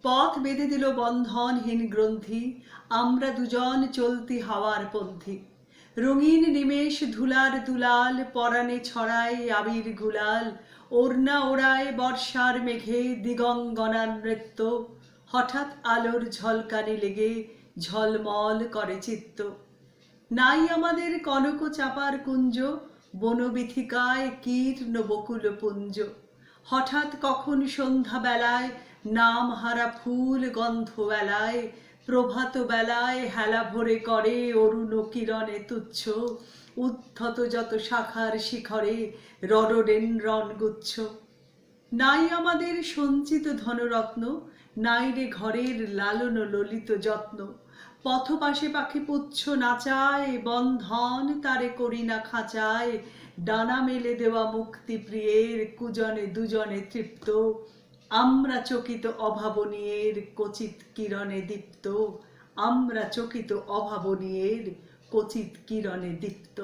পথ বেঁধে দিল বন্ধনহীন গ্রন্থি, আমরা দুজন চলতি হাওয়ার পন্থী। রঙিন নিমেষ ধুলার দুলাল, পরাণে ছড়ায় আবির গুলাল। ওড়না ওড়ায় বর্ষার মেঘে দিগঙ্গনার নৃত্য, হঠাৎ আলোর ঝলকানি লেগে ঝলমল করে চিত্ত। নাই আমাদের কনক চাপার কুঞ্জ, বনবিথিকায় কীর্ণ বকুল পুঞ্জ। হঠাৎ কখন সন্ধ্যা বেলায় নাম হারা ফুল গন্ধ বেলায়, প্রভাত বেলায় হেলা ভরে করে অরুণ কিরণে তুচ্ছ। উদ্ধত যত শাখার শিখরে রডোডেনড্রন গুচ্ছ। নাই আমাদের সঞ্চিত ধনরত্ন, নাই রে ঘরের লালন ললিত যত্ন। পথপাশে পাখি পুচ্ছ নাচায়, বন্ধন তারে করি না খাঁচায়। ডানা মেলে দেওয়া মুক্তি প্রিয়ের, কুজনে দুজনে তৃপ্ত। আমরা চকিত অভাবনীয়ের কচিত কিরণে দীপ্ত, আমরা চকিত অভাবনীয়ের কচিত কিরণে দীপ্ত।